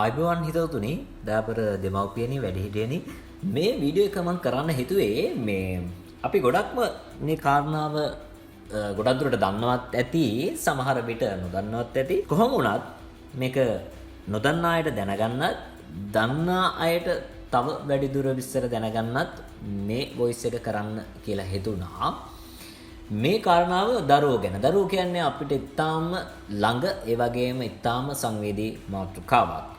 අයිබෝවන් හිතවතුනි දාපර දෙමව්පියනි වැඩිහිටියනි මේ වීඩියෝ එක මම කරන්න හිතුවේ මේ අපි ගොඩක්ම මේ කාරණාව ගොඩක් දුරට දන්නවත් ඇති සමහර විට නොදන්නවත් ඇති කොහොම වුණත් මේක නොදන්නා අයට දැනගන්නත් දන්නා අයට තව වැඩි දුර විස්තර දැනගන්නත් මේ වොයිස් එක කරන්න කියලා හිතුණා. මේ කාරණාව දරුවෝ ගැන. දරුවෝ කියන්නේ අපිට ඉතාම ළඟ ඒ වගේම ඉතාම සංවේදී මාතෘකාවක්.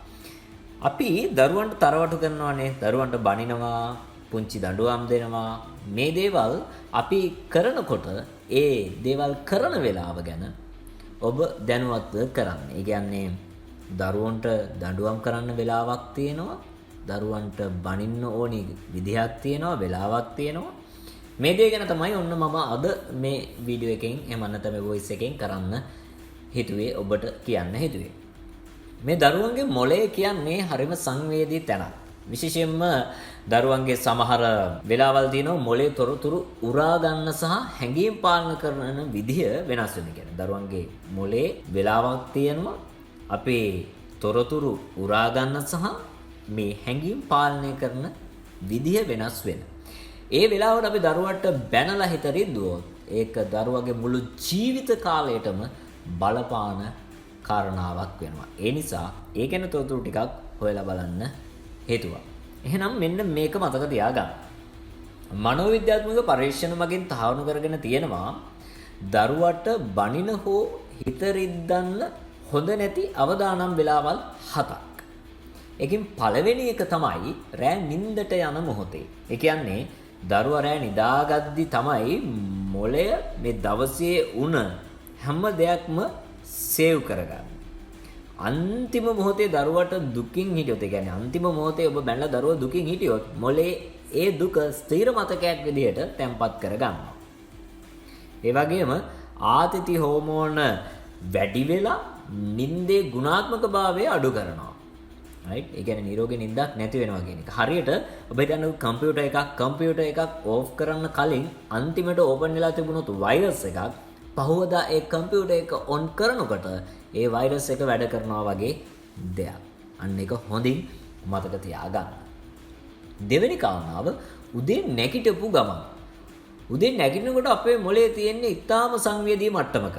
අපි දරුවන්ට තරවටු කරනවානේ, දරුවන්ට බනිනවා, පුංචි දඬුවම් දෙනවා. මේ දේවල් අපි කරනකොට ඒ දේවල් කරන වෙලාව ගැන ඔබ දැනුවත්ව කරන්න. ඒ කියන්නේ දරුවන්ට දඬුවම් කරන්න වෙලාවක් තියෙනවා, දරුවන්ට බනින්න ඕනි විදිහක් තියෙනවා, වෙලාවක් තියෙනවා. මේ දේ ගැන තමයි ඔන්න මම අද මේ වීඩියෝ එකෙන් එහෙම නැත්නම් මේ වොයිස් එකෙන් කරන්න හිතුවේ, ඔබට කියන්න හිතුවේ. මේ දරුවන්ගේ මොළය කියන්නේ හරිම සංවේදී තැනක්. විශේෂයෙන්ම දරුවන්ගේ සමහර වෙලාවල් තියෙනවා මොළේ තොරතුරු උරා ගන්න සහ හැඟීම් පාලනය කරන විදිය වෙනස් වෙන කියන්නේ. දරුවන්ගේ මොළේ වෙලාවක් තියෙනවා අපේ තොරතුරු උරා ගන්න සහ මේ හැඟීම් පාලනය කරන විදිය වෙනස් වෙන. ඒ වෙලාවට අපි දරුවට බැනලා හිත රිද්දුවොත් ඒක දරුවගේ මුළු ජීවිත කාලයටම බලපාන කාරණාවක් වෙනවා. ඒ නිසා ඒ ගැන තොරතුරු ටිකක් හොයලා බලන්න හේතුවක්. එහෙනම් මෙන්න මේක මතක තියාගන්න. මනෝවිද්‍යාත්මක පරීක්ෂණ මගින් තහවුරු කරගෙන තියෙනවා දරුවට බනින හෝ හිත රිද්දන්න හොඳ නැති අවදානම් වෙලාවල් 7ක්. ඒකෙන් පළවෙනි එක තමයි රෑ නිින්දට යන මොහොතේ. ඒ කියන්නේ දරුවා රෑ නිදාගද්දි තමයි මොළය මේ දවසේ උන හැම දෙයක්ම සේව් කරගන්න. අන්තිම මොහොතේ දරුවට දුකින් හිටියොත්, ඒ කියන්නේ අන්තිම මොහොතේ ඔබ බැලලා දරුවා දුකින් හිටියොත් මොළේ ඒ දුක ස්ථිර මතකයක් විදිහට තැම්පත් කරගන්නවා. ඒ වගේම ආතති හෝමෝන වැඩි වෙලා නිින්දේ ගුණාත්මකභාවය අඩු කරනවා. right? ඒ කියන්නේ නිරෝගී නිින්දක් නැති වෙනවා කියන එක. හරියට ඔබ හිතන්න කම්පියුටර් එකක් ඕෆ් කරන්න කලින් අන්තිමට ඕපන් වෙලා තිබුණොත් වෛරස් එකක් පහවදා ඒ කම්පියුටර් එක ඔන් කරනකොට ඒ වෛරස් එක වැඩ කරනවා වගේ දෙයක්. අන්න ඒක හොඳින් මතක තියාගන්න. දෙවෙනි කාරණාව උදේ නැගිටපු ගමන්. උදේ නැගිටිනකොට අපේ මොළයේ තියෙන්නේ ඊටාම සංවේදී මට්ටමක.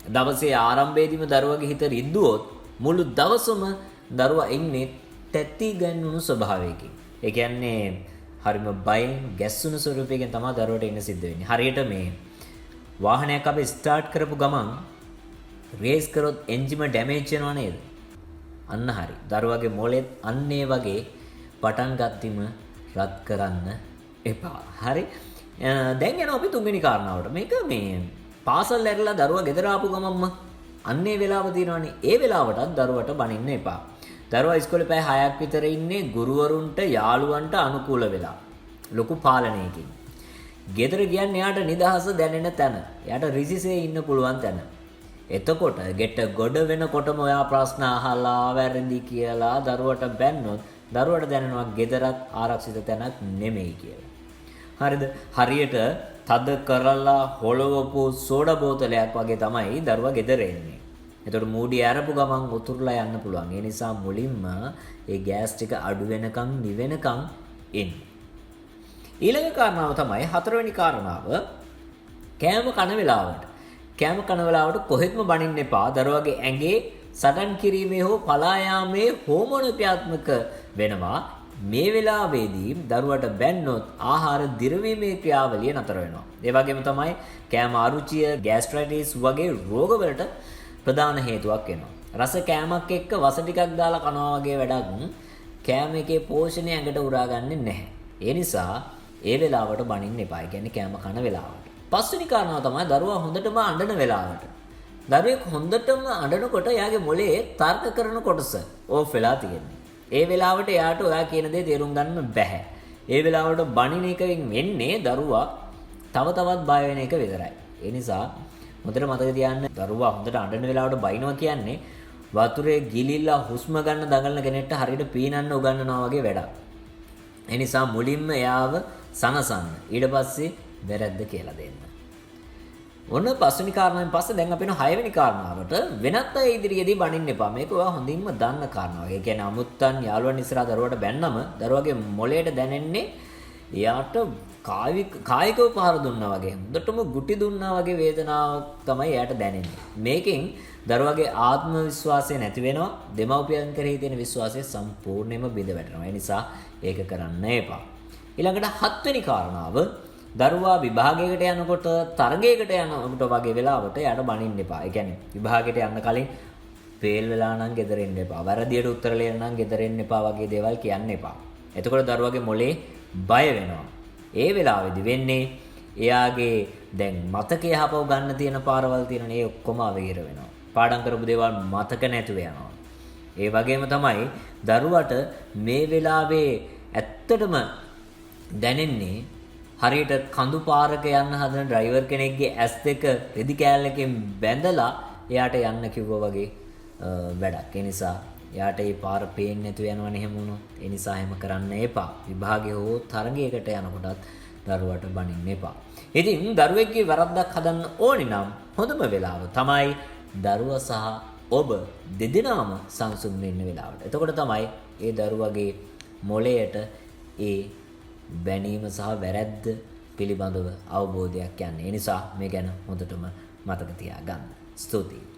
දවසේ ආරම්භයේදීම දරුවගේ හිත රිද්දුවොත් මුළු දවසම දරුවා ඉන්නේ තැති ගන්නුණු ස්වභාවයකින්. ඒ කියන්නේ හරිම බයෙන් ගැස්සුණු ස්වරූපයකින් තමයි දරුවට ඉන්න සිද්ධ වෙන්නේ. හරියට මේ වාහනයක් අපි ස්ටාර්ට් කරපු ගමන් රේස් කරොත් එන්ජිම ඩැමේජ් වෙනවා නේද? අන්න හරි. දරුවගේ මොළෙත් අන්න ඒ වගේ පටන් ගත්තිම රත් කරන්න එපා. හරි. දැන් යනවා අපි තුන්වෙනි කාරණාවට. මේක මේ පාසල් ඇරලා දරුවා ගෙදර ආපු ගමන්ම අන්නේ වෙලාව තියෙනවනේ. ඒ වෙලාවටත් දරුවට බනින්න එපා. දරුවා ඉස්කෝලේ පැය 6ක් විතර ඉන්නේ ගුරුවරුන්ට යාළුවන්ට අනුකූල වෙලා. ලොකු පාලනයකින්. ගෙදර කියන්නේ එයාට නිදහස දැනෙන තැන. එයාට රිසිසේ ඉන්න පුළුවන් තැන. එතකොට ගෙට ගොඩ වෙනකොටම ඔයා ප්‍රශ්න අහලා වැරදි කියලා දරුවට බැන්නොත් දරුවට දැනෙනවා ගෙදරත් ආරක්ෂිත තැනක් නෙමෙයි කියලා. හරිද? හරියට තද කරලා හොලවපු සෝඩා බෝතලයක් වගේ තමයි දරුවා ගෙදර එන්නේ. එතකොට මූඩි ඇරපු ගමන් උතුරලා යන්න පුළුවන්. ඒ නිසා මුලින්ම ඒ ගෑස් ටික අඩු වෙනකන් නිවෙනකන් ඉන්න. ඊළඟ කාරණාව තමයි හතරවෙනි කාරණාව කෑම කන වෙලාවට. කෑම කන වෙලාවට කොහෙත්ම බනින්න එපා. දරුවගේ ඇඟේ සටන් කිරීමේ හෝ පලා යාමේ හෝමෝන ක්‍රියාත්මක වෙනවා. මේ වෙලාවේදී දරුවට බැන්නොත් ආහාර දිරවීමේ ක්‍රියාවලිය නතර වෙනවා. ඒ වගේම තමයි කෑම අරුචිය, ગેස්ට්‍රයිටිස් වගේ රෝගවලට ප්‍රධාන හේතුවක් වෙනවා. රස කෑමක් එක්ක වස ටිකක් දාලා කනවා වගේ වැඩක් කෑම එකේ පෝෂණය ඇඟට උරාගන්නේ නැහැ. ඒ නිසා ඒ වෙලාවට බනින්න එපා. ඒ කියන්නේ කෑම කන වෙලාවට. පස්වෙනි කාරණාව තමයි දරුවා හොඳටම අඬන වෙලාවට. දරුවෙක් හොඳටම අඬනකොට එයාගේ මොළයේ තර්ක කරන කොටස ඕෆ් වෙලා තියෙනවා. ඒ වෙලාවට එයාට ඔයා කියන දේ තේරුම් ගන්න බැහැ. ඒ වෙලාවට බනින එකෙන් වෙන්නේ දරුවා තව තවත් බය වෙන එක විතරයි. ඒ නිසා හොඳට මතක තියාගන්න දරුවා හොඳට අඬන වෙලාවට බයිනවා කියන්නේ වතුරේ ගිලිලා හුස්ම ගන්න දඟලන කෙනෙක්ට හරියට පීනන්න උගන්වනවා වගේ වැඩක්. ඒ නිසා මුලින්ම එයාව සනසන්න. ඊට පස්සේ වැරද්ද කියලා දෙන්න. ඔන්න පස්වෙනි කාරණාවෙන් පස්සේ දැන් අපි යන හයවෙනි කාරණාවට වෙනත් අය ඉදිරියේදී බනින්න එපා. මේක ඔයා හොඳින්ම දන්න කාරණාවක්. ඒ කියන්නේ අමුත්තන් යාළුවන් ඉස්සරහා දරුවට බැන්නම දරුවගේ මොළයට දැනෙන්නේ එයාට කායිකව පහර දුන්නා වගේ. හොඳටම ගුටි දුන්නා වගේ වේදනාවක් තමයි එයාට දැනෙන්නේ. මේකෙන් දරුවගේ ආත්ම විශ්වාසය නැති වෙනවා. දෙමව්පියන් කෙරෙහි තියෙන විශ්වාසය සම්පූර්ණයෙන්ම බිඳ වැටෙනවා. ඒ නිසා ඒක කරන්න එපා. ඊළඟට හත්වෙනි කාරණාව දරුවා විභාගයකට යනකොට තරගයකට යනකොට වගේ වෙලාවට එයාට බනින්න එපා. ඒ කියන්නේ විභාගයට යන්න කලින් ෆේල් වෙලා නම් ගෙදර එන්න එපා. වැරදියට උත්තර ලියන්න නම් ගෙදර එන්න එපා වගේ දේවල් කියන්න එපා. එතකොට දරුවගේ මොලේ බය වෙනවා. ඒ වෙලාවේදී වෙන්නේ එයාගේ දැන් මතකය හපව ගන්න තියෙන පාරවල් තියෙනනේ ඒ ඔක්කොම අවහිර වෙනවා. පාඩම් කරපු දේවල් මතක නැතුව යනවා. ඒ වගේම තමයි දරුවට මේ වෙලාවේ ඇත්තටම දැනෙන්නේ හරියට කඳු පාරක යන්න හදන ඩ්‍රයිවර් කෙනෙක්ගේ ඇස් දෙක රෙදි කෑල්ලකින් බැඳලා එයාට යන්න කිව්වා වගේ වැඩක්. ඒ නිසා එයාට මේ පාර පේන්නේ නැතුව යනවනේ එහෙම වුණොත්. ඒ නිසා එහෙම කරන්න එපා. විභාගය හෝ තරගයකට යනකොටත් දරුවට බනින්න එපා. ඉතින් දරුවෙක්ගේ වැරද්දක් හදන්න ඕනේ නම් හොඳම වෙලාව තමයි දරුවා සහ ඔබ දෙදෙනාම සංසුන් වෙන්න වෙලාවට. එතකොට තමයි ඒ දරුවගේ මොළයට ඒ බැනීම සහ වැරැද්ද පිළිබඳව අවබෝධයක් යන්නේ. ඒ නිසා මේ ගැන හොඳටම මතක තියාගන්න. ස්තුතියි.